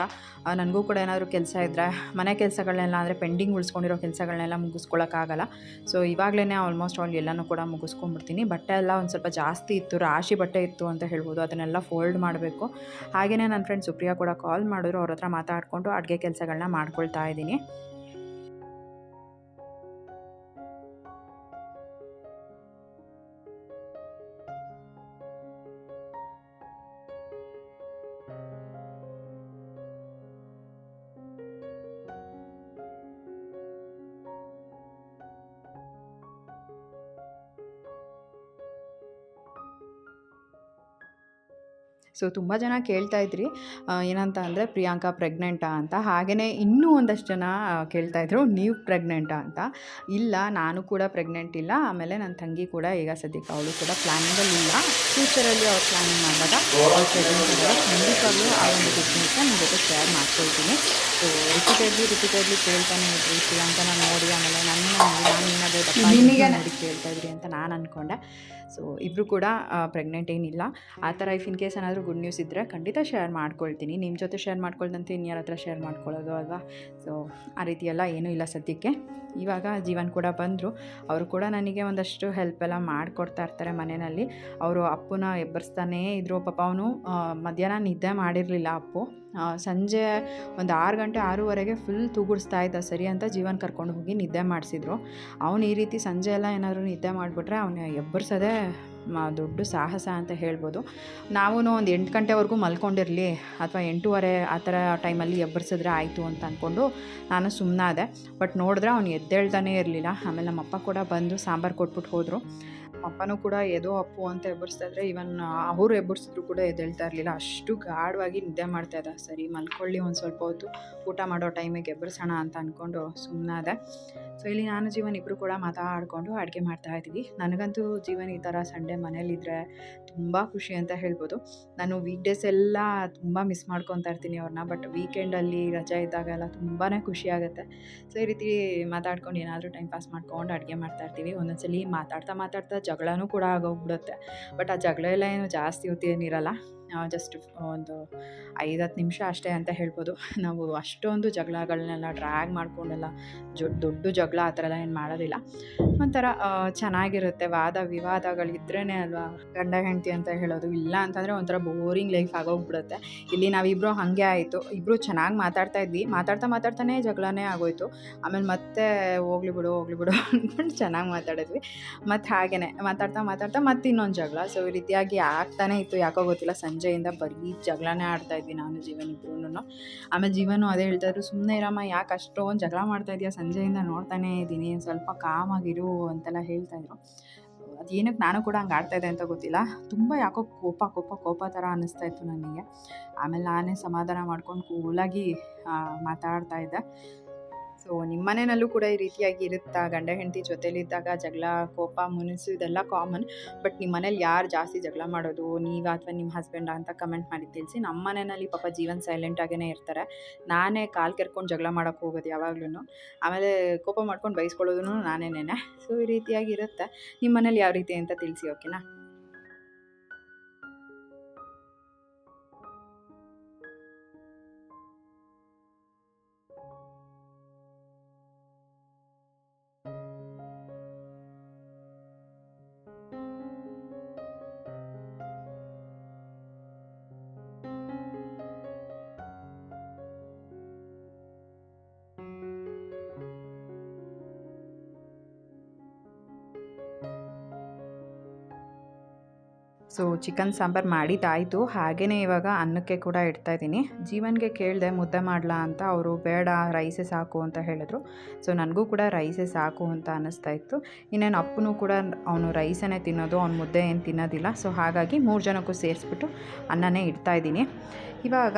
ನನಗೂ ಕೂಡ ಏನಾದರೂ ಕೆಲಸ ಇದ್ದರೆ, ಮನೆ ಕೆಲಸಗಳನ್ನೆಲ್ಲ ಅಂದರೆ ಪೆಂಡಿಂಗ್ ಉಳಿಸ್ಕೊಂಡಿರೋ ಕೆಲಸಗಳನ್ನೆಲ್ಲ ಮುಗಿಸ್ಕೊಳ್ಳೋಕ್ಕಾಗಲ್ಲ. ಸೊ ಇವಾಗಲೇ ಆಲ್ಮೋಸ್ಟ್ ಎಲ್ಲನೂ ಕೂಡ ಮುಗಿಸ್ಕೊಂಡ್ಬಿಡ್ತೀನಿ. ಬಟ್ಟೆ ಎಲ್ಲ ಒಂದು ಸ್ವಲ್ಪ ಜಾಸ್ತಿ ಇತ್ತು, ರಾಶಿ ಬಟ್ಟೆ ಇತ್ತು ಅಂತ ಹೇಳ್ಬೋದು. ಅದನ್ನೆಲ್ಲ ಫೋಲ್ಡ್ ಮಾಡಬೇಕು. ಹಾಗೆಯೇ ನನ್ನ ಫ್ರೆಂಡ್ ಸುಪ್ರಿಯಾ ಕೂಡ ಕಾಲ್ ಮಾಡಿದ್ರು, ಅವ್ರ ಹತ್ರ ಮಾತಾಡಿಕೊಂಡು ಅಡುಗೆ ಕೆಲಸಗಳನ್ನ ಮಾಡ್ಕೊಳ್ತಾ ಇದ್ದೀನಿ. ಸೊ ತುಂಬ ಜನ ಕೇಳ್ತಾ ಇದ್ರಿ, ಏನಂತ ಅಂದರೆ ಪ್ರಿಯಾಂಕಾ ಪ್ರೆಗ್ನೆಂಟಾ ಅಂತ. ಹಾಗೆಯೇ ಇನ್ನೂ ಒಂದಷ್ಟು ಜನ ಕೇಳ್ತಾಯಿದ್ರು, ನೀವು ಪ್ರೆಗ್ನೆಂಟಾ ಅಂತ. ಇಲ್ಲ, ನಾನು ಕೂಡ ಪ್ರೆಗ್ನೆಂಟ್ ಇಲ್ಲ. ಆಮೇಲೆ ನನ್ನ ತಂಗಿ ಕೂಡ ಈಗ ಸದ್ಯಕ್ಕೆ ಅವಳು ಕೂಡ ಪ್ಲ್ಯಾನಿಂಗಲ್ಲಿ ಇಲ್ಲ. ಫ್ಯೂಚರಲ್ಲಿ ಅವ್ರು ಪ್ಲ್ಯಾನಿಂಗ್ ಮಾಡಿದಾಗ ಅವ್ರು ಪ್ರೆಗ್ನೆಂಟ್ ಇದ್ದರೆ ಖಂಡಿತವಾಗ್ಲೂ ಆ ಒಂದು ಬಿಸ್ನೆಸ್ನ ನಿಮ್ಮ ಜೊತೆ ಶೇರ್ ಮಾಡ್ಕೊಳ್ತೀನಿ. ಸೊ ರಿಪೀಟೆಡ್ಲಿ ಕೇಳ್ತಾನೆ ಇದ್ರಿ, ಪ್ರಿಯಾಂಕನ ನೋಡಿ, ಆಮೇಲೆ ನಾನು ಏನಾದರೂ ನೋಡಿ ಕೇಳ್ತಾ ಇದ್ರಿ ಅಂತ ನಾನು ಅಂದ್ಕೊಂಡೆ. ಸೊ ಇಬ್ಬರು ಕೂಡ ಪ್ರೆಗ್ನೆಂಟ್ ಏನಿಲ್ಲ. ಆ ಥರ ಇಫ್ ಇನ್ ಕೇಸ್ ಏನಾದರೂ ಗುಡ್ ನ್ಯೂಸ್ ಇದ್ದರೆ ಖಂಡಿತ ಶೇರ್ ಮಾಡ್ಕೊಳ್ತೀನಿ. ನಿಮ್ಮ ಜೊತೆ ಶೇರ್ ಮಾಡ್ಕೊಳ್ದಂತೆ ಇನ್ಯಾರ ಹತ್ರ ಶೇರ್ ಮಾಡ್ಕೊಳ್ಳೋದು ಅಲ್ವಾ. ಸೊ ಆ ರೀತಿಯೆಲ್ಲ ಏನೂ ಇಲ್ಲ ಸದ್ಯಕ್ಕೆ. ಇವಾಗ ಜೀವನ್ ಕೂಡ ಬಂದರು. ಅವರು ಕೂಡ ನನಗೆ ಒಂದಷ್ಟು ಹೆಲ್ಪ್ ಎಲ್ಲ ಮಾಡಿಕೊಡ್ತಾ ಇರ್ತಾರೆ ಮನೆಯಲ್ಲಿ. ಅವರು ಅಪ್ಪನ ಎಬ್ಬರಿಸ್ತಾನೇ ಇದ್ದರು. ಪಾಪ ಅವನು ಮಧ್ಯಾಹ್ನ ನಿದ್ದೆ ಮಾಡಿರಲಿಲ್ಲ ಅಪ್ಪು. ಸಂಜೆ ಒಂದು 6 ಗಂಟೆ 6:30ಗೆ ಫುಲ್ ತೂಗುಡಿಸ್ತಾ ಇದ್ದ. ಸರಿ ಅಂತ ಜೀವನ್ ಕರ್ಕೊಂಡು ಹೋಗಿ ನಿದ್ದೆ ಮಾಡಿಸಿದ್ರು. ಅವನು ಈ ರೀತಿ ಸಂಜೆ ಎಲ್ಲ ಏನಾದರೂ ನಿದ್ದೆ ಮಾಡಿಬಿಟ್ರೆ ಅವನ ಎಬ್ಬರಿಸೋದೇ ದೊಡ್ಡ ಸಾಹಸ ಅಂತ ಹೇಳ್ಬೋದು. ನಾವೂ ಒಂದು 8 ಗಂಟೆವರೆಗೂ ಮಲ್ಕೊಂಡಿರಲಿ ಅಥವಾ 8:30 ಆ ಥರ ಟೈಮಲ್ಲಿ ಎಬ್ಬರಿಸಿದ್ರೆ ಆಯಿತು ಅಂತ ಅಂದ್ಕೊಂಡು ನಾನು ಸುಮ್ಮನಾದೆ. ಬಟ್ ನೋಡಿದ್ರೆ ಅವ್ನು ಎದ್ದೇಳ್ತಾನೇ ಇರಲಿಲ್ಲ. ಆಮೇಲೆ ನಮ್ಮಪ್ಪ ಕೂಡ ಬಂದು ಸಾಂಬಾರು ಕೊಟ್ಬಿಟ್ಟು ಹೋದರು. ಅಪ್ಪನೂ ಕೂಡ ಎದೋ ಅಪ್ಪು ಅಂತ ಎಬ್ಬರಿಸ್ತಾ ಇದ್ರೆ, ಈವನ್ ಅವರು ಎಬ್ಬರಿಸಿದ್ರು ಕೂಡ ಎದ್ದೇಳ್ತಾ ಇರಲಿಲ್ಲ. ಅಷ್ಟು ಗಾಢವಾಗಿ ನಿದ್ದೆ ಮಾಡ್ತಾ ಇದ್ದ. ಸರಿ ಮಲ್ಕೊಳ್ಳಿ ಒಂದು ಸ್ವಲ್ಪ ಹೊತ್ತು, ಊಟ ಮಾಡೋ ಟೈಮಿಗೆ ಎಬ್ಬರಿಸೋಣ ಅಂತ ಅಂದ್ಕೊಂಡು ಸುಮ್ಮನಾದೆ. ಸೊ ಇಲ್ಲಿ ನಾನು ಜೀವನ್ ಇಬ್ಬರು ಕೂಡ ಮಾತಾಡಿಕೊಂಡು ಅಡುಗೆ ಮಾಡ್ತಾ ಇದ್ವಿ. ನನಗಂತೂ ಜೀವನ್ ಈ ಥರ ಸಂಡೇ ಮನೇಲಿದ್ದರೆ ತುಂಬ ಖುಷಿ ಅಂತ ಹೇಳ್ಬೋದು. ನಾನು ವೀಕ್ ಡೇಸ್ ಎಲ್ಲ ತುಂಬ ಮಿಸ್ ಮಾಡ್ಕೊತಾ ಇರ್ತೀನಿ ಅವ್ರನ್ನ. ಬಟ್ ವೀಕೆಂಡಲ್ಲಿ ರಜೆ ಇದ್ದಾಗೆಲ್ಲ ತುಂಬಾ ಖುಷಿ ಆಗುತ್ತೆ. ಸೊ ಈ ರೀತಿ ಮಾತಾಡ್ಕೊಂಡು ಏನಾದರೂ ಟೈಮ್ ಪಾಸ್ ಮಾಡ್ಕೊಂಡು ಅಡುಗೆ ಮಾಡ್ತಾಯಿರ್ತೀವಿ. ಒಂದೊಂದ್ಸಲಿ ಮಾತಾಡ್ತಾ ಜಗಳನೂ ಕೂಡ ಆಗೋಗ್ಬಿಡುತ್ತೆ. ಬಟ್ ಆ ಜಗಳ ಎಲ್ಲ ಏನು ಜಾಸ್ತಿ ಹೊತ್ತೇನಿರಲ್ಲ, ಜಸ್ಟ್ ಒಂದು 5-10 ನಿಮಿಷ ಅಷ್ಟೇ ಅಂತ ಹೇಳ್ಬೋದು. ನಾವು ಅಷ್ಟೊಂದು ಜಗಳಗಳನ್ನೆಲ್ಲ ಡ್ರ್ಯಾಗ್ ಮಾಡ್ಕೊಂಡೆಲ್ಲ ದೊಡ್ಡ ಜಗಳ ಆ ಥರ ಎಲ್ಲ ಏನು ಮಾಡೋದಿಲ್ಲ. ಒಂಥರ ಚೆನ್ನಾಗಿರುತ್ತೆ. ವಾದ ವಿವಾದಗಳಿದ್ರೇ ಅಲ್ವಾ ಗಂಡ ಹೆಂಡತಿ ಅಂತ ಹೇಳೋದು. ಇಲ್ಲ ಅಂತಂದರೆ ಒಂಥರ ಬೋರಿಂಗ್ ಲೈಫ್ ಆಗೋಗ್ಬಿಡುತ್ತೆ. ಇಲ್ಲಿ ನಾವಿಬ್ಬರು ಹಾಗೆ ಆಯಿತು. ಇಬ್ಬರು ಚೆನ್ನಾಗಿ ಮಾತಾಡ್ತಾ ಇದ್ವಿ. ಮಾತಾಡ್ತಾನೇ ಜಗಳನೇ ಆಗೋಯಿತು. ಆಮೇಲೆ ಮತ್ತೆ ಹೋಗ್ಲಿ ಬಿಡು ಅಂದ್ಕೊಂಡು ಚೆನ್ನಾಗಿ ಮಾತಾಡಿದ್ವಿ. ಮತ್ತು ಹಾಗೆಯೇ ಮಾತಾಡ್ತಾ ಮತ್ತೆ ಇನ್ನೊಂದು ಜಗಳ. ಸೊ ಈ ರೀತಿಯಾಗಿ ಆಗ್ತಾನೇ ಇತ್ತು. ಯಾಕೋ ಗೊತ್ತಿಲ್ಲ, ಸಂಜೆಯಿಂದ ಬರೀ ಜಗಳನೇ ಆಡ್ತಾಯಿದ್ವಿ ನಾನು ಜೀವನ್ ಇಬ್ಬರೂ. ಆಮೇಲೆ ಜೀವನು ಅದೇ ಹೇಳ್ತಾಯಿದ್ರು, ಸುಮ್ಮನೆ ಇರಮ್ಮ, ಯಾಕೆ ಅಷ್ಟೊಂದು ಜಗಳ ಮಾಡ್ತಾ ಇದೆಯಾ, ಸಂಜೆಯಿಂದ ನೋಡ್ತಾನೇ ಇದ್ದೀನಿ, ಸ್ವಲ್ಪ ಕಾಮಾಗಿರು ಅಂತೆಲ್ಲ ಹೇಳ್ತಾಯಿದ್ರು. ಅದೇನಕ್ಕೆ ನಾನು ಕೂಡ ಹಂಗೆ ಆಡ್ತಾಯಿದ್ದೆ ಅಂತ ಗೊತ್ತಿಲ್ಲ. ತುಂಬ ಯಾಕೋ ಕೋಪ ಥರ ಅನ್ನಿಸ್ತಾ ಇತ್ತು ನನಗೆ. ಆಮೇಲೆ ನಾನೇ ಸಮಾಧಾನ ಮಾಡ್ಕೊಂಡು ಕೂಲಾಗಿ ಮಾತಾಡ್ತಾ ಇದ್ದೆ. ಸೊ ನಿಮ್ಮ ಮನೆಯಲ್ಲೂ ಕೂಡ ಈ ರೀತಿಯಾಗಿ ಇರುತ್ತಾ? ಗಂಡ ಹೆಂಡತಿ ಜೊತೆಲಿದ್ದಾಗ ಜಗಳ, ಕೋಪ, ಮುನಿಸು ಇದೆಲ್ಲ ಕಾಮನ್. ಬಟ್ ನಿಮ್ಮ ಮನೇಲಿ ಯಾರು ಜಾಸ್ತಿ ಜಗಳ ಮಾಡೋದು, ನೀವಾ ಅಥವಾ ನಿಮ್ಮ ಹಸ್ಬೆಂಡಾ ಅಂತ ಕಮೆಂಟ್ ಮಾಡಿ ತಿಳಿಸಿ. ನಮ್ಮ ಮನೆಯಲ್ಲಿ ಪಾಪ ಜೀವನ್ ಸೈಲೆಂಟಾಗೇ ಇರ್ತಾರೆ. ನಾನೇ ಕಾಲು ಕೆರ್ಕೊಂಡು ಜಗಳ ಮಾಡೋಕ್ಕೆ ಹೋಗೋದು ಯಾವಾಗ್ಲೂ. ಆಮೇಲೆ ಕೋಪ ಮಾಡ್ಕೊಂಡು ಬೈಸ್ಕೊಳ್ಳೋದು ನಾನೇನೆ. ಸೊ ಈ ರೀತಿಯಾಗಿ ಇರುತ್ತೆ. ನಿಮ್ಮ ಮನೇಲಿ ಯಾವ ರೀತಿ ಅಂತ ತಿಳಿಸಿ, ಓಕೆನಾ? ಸೊ ಚಿಕನ್ ಸಾಂಬಾರು ಮಾಡಿದ್ದಾಯಿತು. ಹಾಗೆಯೇ ಇವಾಗ ಅನ್ನಕ್ಕೆ ಕೂಡ ಇಡ್ತಾಯಿದ್ದೀನಿ. ಜೀವನ್ಗೆ ಕೇಳಿದೆ ಮುದ್ದೆ ಮಾಡಲಾ ಅಂತ. ಅವರು ಬೇಡ, ರೈಸೇ ಸಾಕು ಅಂತ ಹೇಳಿದ್ರು. ಸೊ ನನಗೂ ಕೂಡ ರೈಸೇ ಸಾಕು ಅಂತ ಅನ್ನಿಸ್ತಾ ಇತ್ತು. ಇನ್ನೇನು ಅಪ್ಪನೂ ಕೂಡ ಅವನು ರೈಸನ್ನೇ ತಿನ್ನೋದು, ಅವ್ನು ಮುದ್ದೆ ಏನು ತಿನ್ನೋದಿಲ್ಲ. ಸೊ ಹಾಗಾಗಿ 3 ಜನಕ್ಕೂ ಸೇರಿಸ್ಬಿಟ್ಟು ಅನ್ನನೇ ಇಡ್ತಾಯಿದ್ದೀನಿ. ಇವಾಗ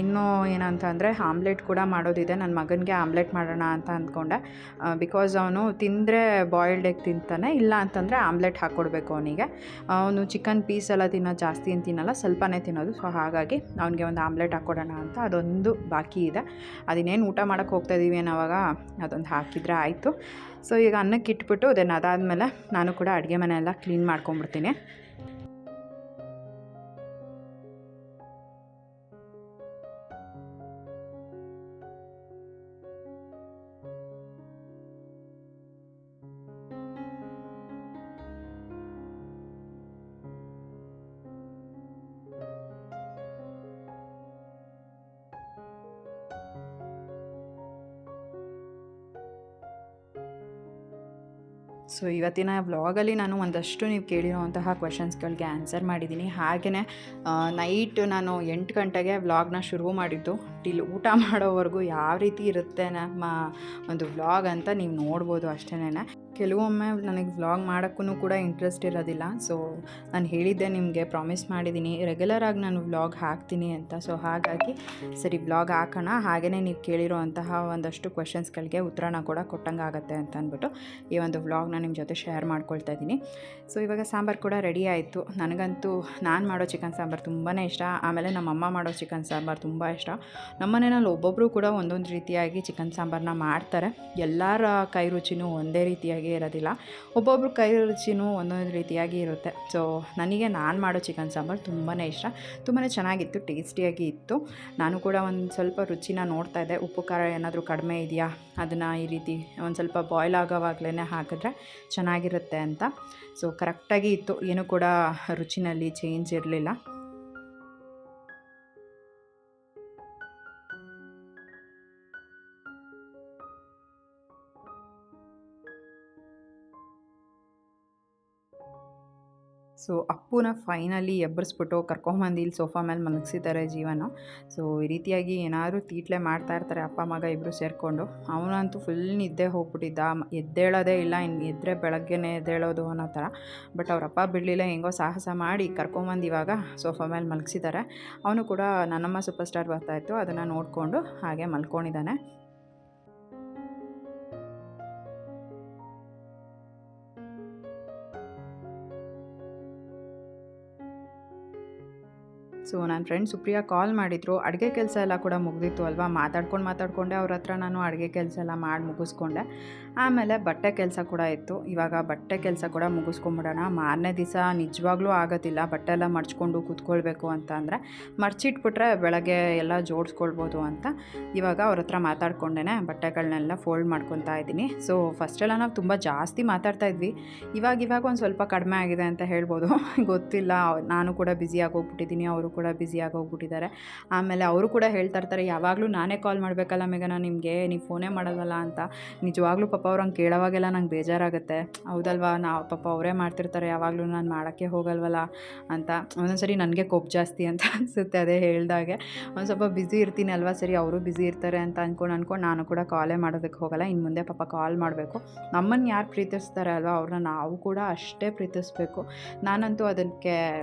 ಇನ್ನೂ ಏನಂತ ಅಂದರೆ ಆಮ್ಲೆಟ್ ಕೂಡ ಮಾಡೋದಿದೆ. ನನ್ನ ಮಗನಿಗೆ ಆಮ್ಲೆಟ್ ಮಾಡೋಣ ಅಂತ ಅಂದ್ಕೊಂಡೆ. ಬಿಕಾಸ್ ಅವನು ತಿಂದರೆ ಬಾಯ್ಲ್ಡ್ ಎಗ್ ತಿಂತಾನೆ, ಇಲ್ಲ ಅಂತಂದರೆ ಆಮ್ಲೆಟ್ ಹಾಕ್ಕೊಡ್ಬೇಕು ಅವನಿಗೆ. ಅವನು ಚಿಕನ್ ಪೀಸ್ ಎಲ್ಲ ತಿನ್ನೋದು ಜಾಸ್ತಿ ಏನು ತಿನ್ನಲ್ಲ, ಸ್ವಲ್ಪನೇ ತಿನ್ನೋದು. ಸೊ ಹಾಗಾಗಿ ಅವನಿಗೆ ಒಂದು ಆಮ್ಲೆಟ್ ಹಾಕ್ಕೊಡೋಣ ಅಂತ ಅದೊಂದು ಬಾಕಿ ಇದೆ. ಅದಿನ್ನೇನು ಊಟ ಮಾಡೋಕ್ಕೆ ಹೋಗ್ತಾಯಿದ್ದೀವಿ ಅನ್ನೋವಾಗ ಅದೊಂದು ಹಾಕಿದರೆ ಆಯಿತು. ಸೊ ಈಗ ಅನ್ನಕ್ಕೆ ಇಟ್ಬಿಟ್ಟು ಅದಾದಮೇಲೆ ನಾನು ಕೂಡ ಅಡುಗೆ ಮನೆ ಎಲ್ಲ ಕ್ಲೀನ್ ಮಾಡ್ಕೊಂಬಿಡ್ತೀನಿ. ಸೊ ಇವತ್ತಿನ ವ್ಲಾಗಲ್ಲಿ ನಾನು ಒಂದಷ್ಟು ನೀವು ಕೇಳಿರೋವಂತಹ ಕ್ವೆಶನ್ಸ್ಗಳಿಗೆ ಆನ್ಸರ್ ಮಾಡಿದ್ದೀನಿ. ಹಾಗೆಯೇ ನೈಟ್ ನಾನು 8 ಗಂಟೆಗೆ ವ್ಲಾಗ್ನ ಶುರು ಮಾಡಿದ್ದು. ಟಿಲ್ ಊಟ ಮಾಡೋವರೆಗೂ ಯಾವ ರೀತಿ ಇರುತ್ತೆ ನಮ್ಮ ಒಂದು ವ್ಲಾಗ್ ಅಂತ ನೀವು ನೋಡ್ಬೋದು ಅಷ್ಟೇನೆ. ಕೆಲವೊಮ್ಮೆ ನನಗೆ ವ್ಲಾಗ್ ಮಾಡೋಕ್ಕೂ ಕೂಡ ಇಂಟ್ರೆಸ್ಟ್ ಇರೋದಿಲ್ಲ. ಸೊ ನಾನು ಹೇಳಿದ್ದೆ, ನಿಮಗೆ ಪ್ರಾಮಿಸ್ ಮಾಡಿದ್ದೀನಿ ರೆಗ್ಯುಲರಾಗಿ ನಾನು ವ್ಲಾಗ್ ಹಾಕ್ತೀನಿ ಅಂತ. ಸೊ ಹಾಗಾಗಿ ಸರಿ ವ್ಲಾಗ್ ಹಾಕೋಣ, ಹಾಗೆಯೇ ನೀವು ಕೇಳಿರೋ ಅಂತಹ ಒಂದಷ್ಟು ಕ್ವೆಶನ್ಸ್ಗಳಿಗೆ ಉತ್ತರನ ಕೂಡ ಕೊಟ್ಟಂಗೆ ಆಗುತ್ತೆ ಅಂತ ಅಂದ್ಬಿಟ್ಟು ಈ ಒಂದು ವ್ಲಾಗ್ನ ನಿಮ್ಮ ಜೊತೆ ಶೇರ್ ಮಾಡ್ಕೊಳ್ತಾ ಇದ್ದೀನಿ. ಸೊ ಇವಾಗ ಸಾಂಬಾರು ಕೂಡ ರೆಡಿ ಆಯಿತು. ನನಗಂತೂ ನಾನು ಮಾಡೋ ಚಿಕನ್ ಸಾಂಬಾರು ತುಂಬಾ ಇಷ್ಟ. ಆಮೇಲೆ ನಮ್ಮಮ್ಮ ಮಾಡೋ ಚಿಕನ್ ಸಾಂಬಾರು ತುಂಬ ಇಷ್ಟ. ನಮ್ಮ ಮನೆಯಲ್ಲಿ ಒಬ್ಬೊಬ್ಬರು ಕೂಡ ಒಂದೊಂದು ರೀತಿಯಾಗಿ ಚಿಕನ್ ಸಾಂಬಾರನ್ನ ಮಾಡ್ತಾರೆ. ಎಲ್ಲರ ಕೈ ರುಚಿನೂ ಒಂದೇ ರೀತಿಯಾಗಿ ಇರೋದಿಲ್ಲ. ಒಬ್ಬೊಬ್ರು ಕೈ ರುಚಿನೂ ಒಂದೊಂದು ರೀತಿಯಾಗಿ ಇರುತ್ತೆ. ಸೊ ನನಗೆ ನಾನು ಮಾಡೋ ಚಿಕನ್ ಸಾಂಬಾರು ತುಂಬಾ ಇಷ್ಟ. ತುಂಬಾ ಚೆನ್ನಾಗಿತ್ತು, ಟೇಸ್ಟಿಯಾಗಿ ಇತ್ತು. ನಾನು ಕೂಡ ಒಂದು ಸ್ವಲ್ಪ ರುಚಿನ ನೋಡ್ತಾ ಇದ್ದೆ, ಉಪ್ಪು ಖಾರ ಏನಾದರೂ ಕಡಿಮೆ ಇದೆಯಾ, ಅದನ್ನು ಈ ರೀತಿ ಒಂದು ಸ್ವಲ್ಪ ಬಾಯ್ಲ್ ಆಗೋವಾಗಲೇ ಹಾಕಿದ್ರೆ ಚೆನ್ನಾಗಿರುತ್ತೆ ಅಂತ. ಸೊ ಕರೆಕ್ಟಾಗಿ ಇತ್ತು, ಏನೂ ಕೂಡ ರುಚಿನಲ್ಲಿ ಚೇಂಜ್ ಇರಲಿಲ್ಲ. ಸೊ ಅಪ್ಪುನ ಫೈನಲಿ ಎಬ್ಬರಿಸ್ಬಿಟ್ಟು ಕರ್ಕೊಂಬಂದು ಇಲ್ಲಿ ಸೋಫಾ ಮೇಲೆ ಮಲಗಿಸಿದ್ದಾರೆ ಜೀವನು. ಸೊ ಈ ರೀತಿಯಾಗಿ ಏನಾದರೂ ತೀಟ್ಲೆ ಮಾಡ್ತಾ ಇರ್ತಾರೆ ಅಪ್ಪ ಮಗ ಇಬ್ಬರು ಸೇರಿಕೊಂಡು. ಅವನಂತೂ ಫುಲ್ ನಿದ್ದೆ ಹೋಗ್ಬಿಟ್ಟಿದ್ದ, ಎದ್ದೇಳೋದೇ ಇಲ್ಲ, ಇನ್ನು ಎದ್ದರೆ ಬೆಳಗ್ಗೆನೇ ಎದ್ದೇಳೋದು ಅನ್ನೋ ಥರ. ಬಟ್ ಅವರಪ್ಪ ಬಿಡಲಿಲ್ಲ, ಹೆಂಗೋ ಸಾಹಸ ಮಾಡಿ ಕರ್ಕೊಂಬಂದು ಇವಾಗ ಸೋಫಾ ಮೇಲೆ ಮಲಗಿಸಿದ್ದಾರೆ. ಅವನು ಕೂಡ ನನ್ನಮ್ಮ ಸೂಪರ್ ಸ್ಟಾರ್ ಬರ್ತಾಯಿತ್ತು, ಅದನ್ನು ನೋಡಿಕೊಂಡು ಹಾಗೆ ಮಲ್ಕೊಂಡಿದ್ದಾನೆ. ಸೊ ನನ್ನ ಫ್ರೆಂಡ್ ಸುಪ್ರಿಯಾ ಕಾಲ್ ಮಾಡಿದರು. ಅಡುಗೆ ಕೆಲಸ ಎಲ್ಲ ಕೂಡ ಮುಗಿದಿತ್ತು ಅಲ್ವಾ, ಮಾತಾಡ್ಕೊಂಡೆ ಅವ್ರ ಹತ್ರ ನಾನು ಅಡುಗೆ ಕೆಲಸ ಎಲ್ಲ ಮಾಡಿ ಮುಗಿಸ್ಕೊಂಡೆ. ಆಮೇಲೆ ಬಟ್ಟೆ ಕೆಲಸ ಕೂಡ ಇತ್ತು. ಇವಾಗ ಬಟ್ಟೆ ಕೆಲಸ ಕೂಡ ಮುಗಿಸ್ಕೊಂಬಿಡೋಣ. ಮಾರನೇ ದಿವಸ ನಿಜವಾಗ್ಲೂ ಆಗೋದಿಲ್ಲ ಬಟ್ಟೆ ಎಲ್ಲ ಮಡ್ಚ್ಕೊಂಡು ಕೂತ್ಕೊಳ್ಬೇಕು ಅಂತ ಅಂದರೆ, ಮಡ್ಚಿಟ್ಬಿಟ್ರೆ ಬೆಳಗ್ಗೆ ಎಲ್ಲ ಜೋಡಿಸ್ಕೊಳ್ಬೋದು ಅಂತ ಇವಾಗ ಅವ್ರ ಹತ್ರ ಮಾತಾಡ್ಕೊಂಡೇ ಬಟ್ಟೆಗಳನ್ನೆಲ್ಲ ಫೋಲ್ಡ್ ಮಾಡ್ಕೊತಾ ಇದ್ದೀನಿ. ಸೊ ಫಸ್ಟೆಲ್ಲ ನಾವು ತುಂಬ ಜಾಸ್ತಿ ಮಾತಾಡ್ತಾ ಇದ್ವಿ, ಇವಾಗ ಒಂದು ಸ್ವಲ್ಪ ಕಡಿಮೆ ಆಗಿದೆ ಅಂತ ಹೇಳ್ಬೋದು. ಗೊತ್ತಿಲ್ಲ, ನಾನು ಕೂಡ ಬ್ಯುಸಿಯಾಗಿ ಹೋಗ್ಬಿಟ್ಟಿದ್ದೀನಿ, ಅವರು ಕೂಡ ಬ್ಯುಸಿಯಾಗಿ ಹೋಗ್ಬಿಟ್ಟಿದ್ದಾರೆ. ಆಮೇಲೆ ಅವರು ಕೂಡ ಹೇಳ್ತಾ ಇರ್ತಾರೆ, ಯಾವಾಗಲೂ ನಾನೇ ಕಾಲ್ ಮಾಡಬೇಕಲ್ಲ ಮೇಘನಾ ನಿಮಗೆ, ನೀವು ಫೋನೇ ಮಾಡೋದಲ್ಲ ಅಂತ. ನಿಜವಾಗ್ಲೂ ಪಾಪ ಅವ್ರು ಹಂಗೆ ಕೇಳೋವಾಗೆಲ್ಲ ನಂಗೆ ಬೇಜಾರಾಗುತ್ತೆ. ಹೌದಲ್ವಾ, ನಾವು ಪಾಪ ಅವರೇ ಮಾಡ್ತಿರ್ತಾರೆ, ಯಾವಾಗಲೂ ನಾನು ಮಾಡೋಕ್ಕೆ ಹೋಗಲ್ವಲ್ಲ ಅಂತ. ಒಂದೊಂದ್ಸರಿ ನನಗೆ ಕೋಪ ಜಾಸ್ತಿ ಅಂತ ಅನಿಸುತ್ತೆ ಅದೇ ಹೇಳ್ದಾಗೆ. ಒಂದು ಸ್ವಲ್ಪ ಬ್ಯುಸಿ ಇರ್ತೀನಿ ಅಲ್ವಾ, ಸರಿ ಅವರು ಬ್ಯುಸಿ ಇರ್ತಾರೆ ಅಂತ ಅಂದ್ಕೊಂಡು ನಾನು ಕೂಡ ಕಾಲೇ ಮಾಡೋದಕ್ಕೆ ಹೋಗಲ್ಲ. ಇನ್ನು ಮುಂದೆ ಪಾಪ ಕಾಲ್ ಮಾಡಬೇಕು. ನಮ್ಮನ್ನು ಯಾರು ಪ್ರೀತಿಸ್ತಾರೆ ಅಲ್ವಾ, ಅವ್ರನ್ನ ನಾವು ಕೂಡ ಅಷ್ಟೇ ಪ್ರೀತಿಸಬೇಕು. ನಾನಂತೂ ಅದಕ್ಕೆ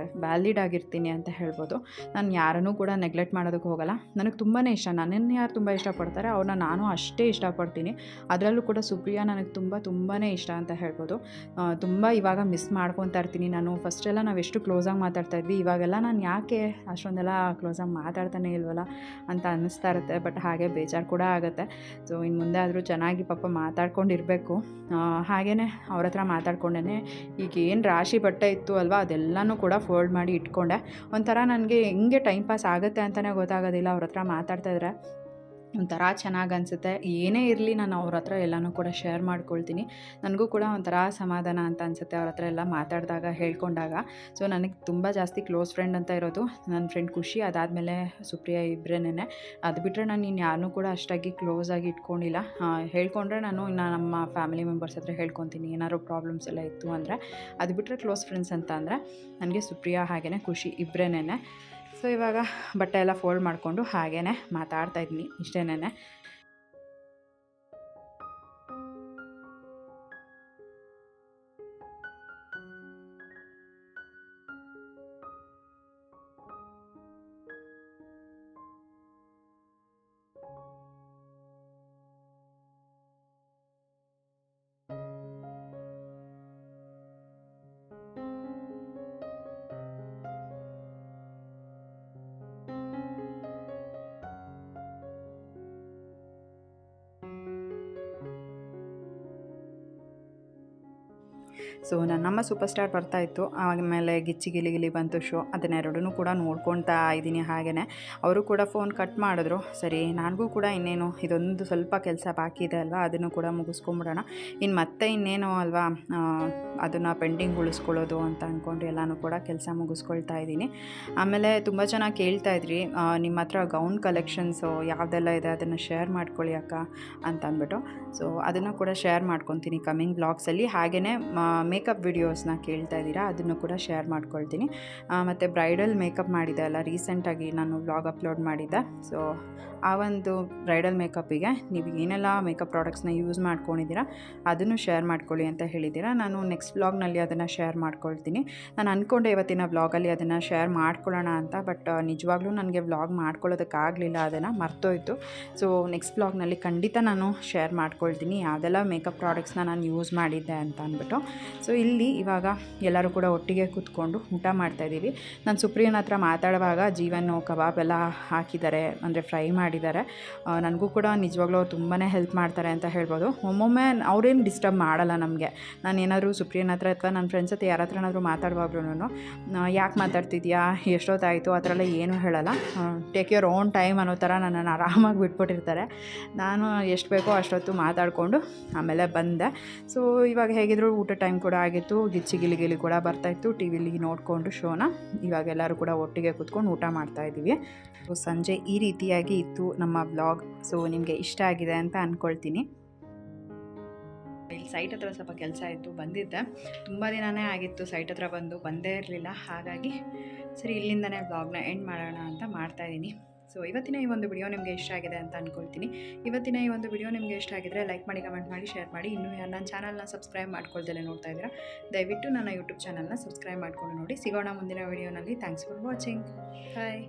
ವ್ಯಾಲಿಡ್ ಆಗಿರ್ತೀನಿ ಅಂತ ಹೇಳ್ಬೋದು. ನಾನು ಯಾರನ್ನೂ ಕೂಡ ನೆಗ್ಲೆಕ್ಟ್ ಮಾಡೋದಕ್ಕೆ ಹೋಗಲ್ಲ. ನನಗೆ ತುಂಬಾ ಇಷ್ಟ, ನನ್ನನ್ನು ಯಾರು ತುಂಬ ಇಷ್ಟಪಡ್ತಾರೆ ಅವ್ರನ್ನ ನಾನು ಅಷ್ಟೇ ಇಷ್ಟಪಡ್ತೀನಿ. ಅದರಲ್ಲೂ ಕೂಡ ಸುಪ್ರಿಯಾ ನನಗೆ ತುಂಬಾ ಇಷ್ಟ ಅಂತ ಹೇಳ್ಬೋದು. ತುಂಬ ಇವಾಗ ಮಿಸ್ ಮಾಡ್ಕೊತಾ ಇರ್ತೀನಿ ನಾನು. ಫಸ್ಟೆಲ್ಲ ನಾವು ಎಷ್ಟು ಕ್ಲೋಸಾಗಿ ಮಾತಾಡ್ತಾಯಿದ್ವಿ, ಇವಾಗೆಲ್ಲ ನಾನು ಯಾಕೆ ಅಷ್ಟೊಂದೆಲ್ಲ ಕ್ಲೋಸಾಗಿ ಮಾತಾಡ್ತಾನೆ ಇಲ್ವಲ್ಲ ಅಂತ ಅನ್ನಿಸ್ತಾ ಇರುತ್ತೆ. ಬಟ್ ಹಾಗೆ ಬೇಜಾರು ಕೂಡ ಆಗುತ್ತೆ. ಸೊ ಇನ್ನು ಮುಂದೆ ಆದರೂ ಚೆನ್ನಾಗಿ ಪಾಪ ಮಾತಾಡ್ಕೊಂಡಿರಬೇಕು. ಹಾಗೆಯೇ ಅವ್ರ ಹತ್ರ ಮಾತಾಡ್ಕೊಂಡೇ ಈಗ ಏನು ರಾಶಿ ಬಟ್ಟೆ ಇತ್ತು ಅಲ್ವಾ, ಅದೆಲ್ಲನೂ ಕೂಡ ಫೋಲ್ಡ್ ಮಾಡಿ ಇಟ್ಕೊಂಡೆ. ಒಂಥರ ನನಗೆ ಹೆಂಗೆ ಟೈಮ್ ಪಾಸ್ ಆಗುತ್ತೆ ಅಂತಲೇ ಗೊತ್ತಾಗೋದಿಲ್ಲ ಅವ್ರ ಹತ್ರ ಮಾತಾಡ್ತಾಯಿದ್ರೆ. ಒಂಥರ ಚೆನ್ನಾಗಿ ಅನಿಸುತ್ತೆ. ಏನೇ ಇರಲಿ ನಾನು ಅವ್ರ ಹತ್ರ ಎಲ್ಲನೂ ಕೂಡ ಶೇರ್ ಮಾಡ್ಕೊಳ್ತೀನಿ. ನನಗೂ ಕೂಡ ಒಂಥರ ಸಮಾಧಾನ ಅಂತ ಅನಿಸುತ್ತೆ ಅವ್ರ ಹತ್ರ ಎಲ್ಲ ಮಾತಾಡಿದಾಗ, ಹೇಳ್ಕೊಂಡಾಗ. ಸೊ ನನಗೆ ತುಂಬ ಜಾಸ್ತಿ ಕ್ಲೋಸ್ ಫ್ರೆಂಡ್ ಅಂತ ಇರೋದು ನನ್ನ ಫ್ರೆಂಡ್ ಖುಷಿ, ಅದಾದಮೇಲೆ ಸುಪ್ರಿಯಾ, ಇಬ್ಬರೇನೆ. ಅದು ಬಿಟ್ಟರೆ ನಾನು ಇನ್ನು ಯಾರನ್ನೂ ಕೂಡ ಅಷ್ಟಾಗಿ ಕ್ಲೋಸಾಗಿ ಇಟ್ಕೊಂಡಿಲ್ಲ. ಹೇಳ್ಕೊಂಡ್ರೆ ನಾನು ನಮ್ಮ ಫ್ಯಾಮಿಲಿ ಮೆಂಬರ್ಸ್ ಹತ್ರ ಹೇಳ್ಕೊತೀನಿ, ಏನಾದ್ರು ಪ್ರಾಬ್ಲಮ್ಸ್ ಎಲ್ಲ ಇತ್ತು ಅಂದರೆ. ಅದು ಬಿಟ್ಟರೆ ಕ್ಲೋಸ್ ಫ್ರೆಂಡ್ಸ್ ಅಂತ ಅಂದರೆ ನನಗೆ ಸುಪ್ರಿಯಾ ಹಾಗೆಯೇ ಖುಷಿ, ಇಬ್ಬರೇನೆ. ಸೊ ಇವಾಗ ಬಟ್ಟೆ ಎಲ್ಲ ಫೋಲ್ಡ್ ಮಾಡಿಕೊಂಡು ಹಾಗೇ ಮಾತಾಡ್ತಾಯಿದ್ದೀನಿ ಇಷ್ಟೇನೆ. ಸೊ ನನ್ನಮ್ಮ ಸೂಪರ್ ಸ್ಟಾರ್ ಬರ್ತಾಯಿತ್ತು, ಆಮೇಲೆ ಗಿಚ್ಚಿ ಗಿಲಿ ಗಿಲಿ ಬಂತು ಶೋ. ಅದನ್ನೆರಡೂ ಕೂಡ ನೋಡ್ಕೊಳ್ತಾ ಇದ್ದೀನಿ. ಹಾಗೆಯೇ ಅವರು ಕೂಡ ಫೋನ್ ಕಟ್ ಮಾಡಿದ್ರು. ಸರಿ, ನನಗೂ ಕೂಡ ಇನ್ನೇನು ಇದೊಂದು ಸ್ವಲ್ಪ ಕೆಲಸ ಬಾಕಿ ಇದೆ ಅಲ್ವಾ, ಅದನ್ನು ಕೂಡ ಮುಗಿಸ್ಕೊಂಬಿಡೋಣ. ಇನ್ನು ಮತ್ತೆ ಇನ್ನೇನು ಅಲ್ವಾ, ಅದನ್ನು ಪೆಂಡಿಂಗ್ ಉಳಿಸ್ಕೊಳ್ಳೋದು ಅಂತ ಅಂದ್ಕೊಂಡು ಎಲ್ಲನೂ ಕೂಡ ಕೆಲಸ ಮುಗಿಸ್ಕೊಳ್ತಾ ಇದ್ದೀನಿ. ಆಮೇಲೆ ತುಂಬ ಚೆನ್ನಾಗಿ ಕೇಳ್ತಾಯಿದ್ರಿ, ನಿಮ್ಮ ಹತ್ರ ಗೌನ್ ಕಲೆಕ್ಷನ್ಸು ಯಾವುದೆಲ್ಲ ಇದೆ ಅದನ್ನು ಶೇರ್ ಮಾಡ್ಕೊಳ್ಳಿ ಅಕ್ಕ ಅಂತ ಅಂದ್ಬಿಟ್ಟು. ಸೊ ಅದನ್ನು ಕೂಡ ಶೇರ್ ಮಾಡ್ಕೊತೀನಿ ಕಮಿಂಗ್ ಬ್ಲಾಗ್ಸಲ್ಲಿ. ಹಾಗೆಯೇ ಮೇಕಪ್ ವಿಡಿಯೋಸ್ನ ಕೇಳ್ತಾ ಇದ್ದೀರಾ, ಅದನ್ನು ಕೂಡ ಶೇರ್ ಮಾಡ್ಕೊಳ್ತೀನಿ. ಮತ್ತು ಬ್ರೈಡಲ್ ಮೇಕಪ್ ಮಾಡಿದೆ ಅಲ್ಲ, ರೀಸೆಂಟಾಗಿ ನಾನು ವ್ಲಾಗ್ ಅಪ್ಲೋಡ್ ಮಾಡಿದ್ದೆ. ಸೊ ಆ ಒಂದು ಬ್ರೈಡಲ್ ಮೇಕಪ್ಪಿಗೆ ನೀವು ಏನೆಲ್ಲ ಮೇಕಪ್ ಪ್ರಾಡಕ್ಟ್ಸ್ನ ಯೂಸ್ ಮಾಡ್ಕೊಂಡಿದ್ದೀರಾ ಅದನ್ನು ಶೇರ್ ಮಾಡ್ಕೊಳ್ಳಿ ಅಂತ ಹೇಳಿದ್ದೀರಾ. ನಾನು ನೆಕ್ಸ್ಟ್ ವ್ಲಾಗ್ನಲ್ಲಿ ಅದನ್ನು ಶೇರ್ ಮಾಡ್ಕೊಳ್ತೀನಿ. ನಾನು ಅಂದ್ಕೊಂಡೆ ಇವತ್ತಿನ ವ್ಲಾಗಲ್ಲಿ ಅದನ್ನು ಶೇರ್ ಮಾಡ್ಕೊಳ್ಳೋಣ ಅಂತ, ಬಟ್ ನಿಜವಾಗ್ಲೂ ನನಗೆ ವ್ಲಾಗ್ ಮಾಡ್ಕೊಳ್ಳೋದಕ್ಕಾಗಲಿಲ್ಲ, ಅದನ್ನು ಮರ್ತೋಯ್ತು. ಸೊ ನೆಕ್ಸ್ಟ್ ವ್ಲಾಗ್ನಲ್ಲಿ ಖಂಡಿತ ನಾನು ಶೇರ್ ಮಾಡ್ಕೊಳ್ತೀನಿ ಯಾವುದೆಲ್ಲ ಮೇಕಪ್ ಪ್ರಾಡಕ್ಟ್ಸ್ನ ನಾನು ಯೂಸ್ ಮಾಡಿದ್ದೆ ಅಂತ ಅಂದ್ಬಿಟ್ಟು. ಸೊ ಇಲ್ಲಿ ಇವಾಗ ಎಲ್ಲರೂ ಕೂಡ ಒಟ್ಟಿಗೆ ಕೂತ್ಕೊಂಡು ಊಟ ಮಾಡ್ತಾಯಿದ್ದೀವಿ. ನಾನು ಸುಪ್ರಿಯನ ಹತ್ರ ಮಾತಾಡುವಾಗ ಜೀವನು ಕಬಾಬ್ ಎಲ್ಲ ಹಾಕಿದ್ದಾರೆ, ಅಂದರೆ ಫ್ರೈ ಮಾಡಿದ್ದಾರೆ. ನನಗೂ ಕೂಡ ನಿಜವಾಗ್ಲೂ ಅವ್ರು ತುಂಬಾ ಹೆಲ್ಪ್ ಮಾಡ್ತಾರೆ ಅಂತ ಹೇಳ್ಬೋದು. ಒಮ್ಮೊಮ್ಮೆ ಅವ್ರೇನು ಡಿಸ್ಟರ್ಬ್ ಮಾಡಲ್ಲ ನಮಗೆ. ನಾನು ಏನಾದರೂ ಸುಪ್ರಿಯನ ಹತ್ರ ಅಥವಾ ನನ್ನ ಫ್ರೆಂಡ್ಸ್ ಹತ್ರ ಯಾರ ಹತ್ರ ಏನಾದರೂ ಮಾತಾಡುವಾಗ್ಲೂ ಯಾಕೆ ಮಾತಾಡ್ತಿದ್ಯಾ, ಎಷ್ಟೊತ್ತಾಯಿತು ಆ ಥರ ಎಲ್ಲ ಏನೂ ಹೇಳಲ್ಲ. ಟೇಕ್ ಯುವರ್ ಓನ್ ಟೈಮ್ ಅನ್ನೋ ಥರ ನನ್ನನ್ನು ಆರಾಮಾಗಿ ಬಿಟ್ಬಿಟ್ಟಿರ್ತಾರೆ. ನಾನು ಎಷ್ಟು ಬೇಕೋ ಅಷ್ಟೊತ್ತು ಮಾತಾಡಿಕೊಂಡು ಆಮೇಲೆ ಬಂದೆ. ಸೊ ಇವಾಗ ಹೇಗಿದ್ರು ಊಟ ಟೈಮ್ ಕೂಡ ಆಗಿತ್ತು, ಗಿಚ್ಚಿ ಗಿಲಿ ಗಿಲಿ ಕೂಡ ಬರ್ತಾಯಿತ್ತು. ಟಿ ವಿಲಿ ನೋಡಿಕೊಂಡು ಶೋನ ಇವಾಗ ಎಲ್ಲರೂ ಕೂಡ ಒಟ್ಟಿಗೆ ಕೂತ್ಕೊಂಡು ಊಟ ಮಾಡ್ತಾಯಿದ್ದೀವಿ. ಸೊ ಸಂಜೆ ಈ ರೀತಿಯಾಗಿ ಇತ್ತು ನಮ್ಮ ಬ್ಲಾಗ್. ಸೊ ನಿಮಗೆ ಇಷ್ಟ ಆಗಿದೆ ಅಂತ ಅಂದ್ಕೊಳ್ತೀನಿ. ಸೈಟ್ ಹತ್ರ ಸ್ವಲ್ಪ ಕೆಲಸ ಇತ್ತು, ಬಂದಿದ್ದೆ. ತುಂಬ ದಿನವೇ ಆಗಿತ್ತು ಸೈಟ್ ಹತ್ರ ಬಂದೇ ಇರಲಿಲ್ಲ. ಹಾಗಾಗಿ ಸರಿ ಇಲ್ಲಿಂದನೇ ವ್ಲಾಗ್ನ ಎಂಡ್ ಮಾಡೋಣ ಅಂತ ಮಾಡ್ತಾಯಿದ್ದೀನಿ. ಸೊ ಇವತ್ತಿನ ಈ ಒಂದು ವಿಡಿಯೋ ನಿಮಗೆ ಇಷ್ಟ ಆಗಿದೆ ಅಂತ ಅಂದ್ಕೊಳ್ತೀನಿ. ಇವತ್ತಿನ ಈ ಒಂದು ವಿಡಿಯೋ ನಿಮಗೆ ಇಷ್ಟ ಆಗಿದ್ರೆ ಲೈಕ್ ಮಾಡಿ, ಕಮೆಂಟ್ ಮಾಡಿ, ಶೇರ್ ಮಾಡಿ. ಇನ್ನೂ ಯಾರು ನನ್ನ ಚಾನಲ್ನ ಸಬ್ಸ್ಕ್ರೈಬ್ ಮಾಡ್ಕೊಳ್ತೇನೆ ನೋಡ್ತಾ ಇದ್ದೀರಾ, ದಯವಿಟ್ಟು ನನ್ನ ಯೂಟ್ಯೂಬ್ ಚಾನಲ್ನ ಸಬ್ಸ್ಕ್ರೈಬ್ ಮಾಡ್ಕೊಂಡು ನೋಡಿ. ಸಿಗೋಣ ಮುಂದಿನ ವಿಡಿಯೋನಲ್ಲಿ. Thanks for watching. ಬಾಯ್.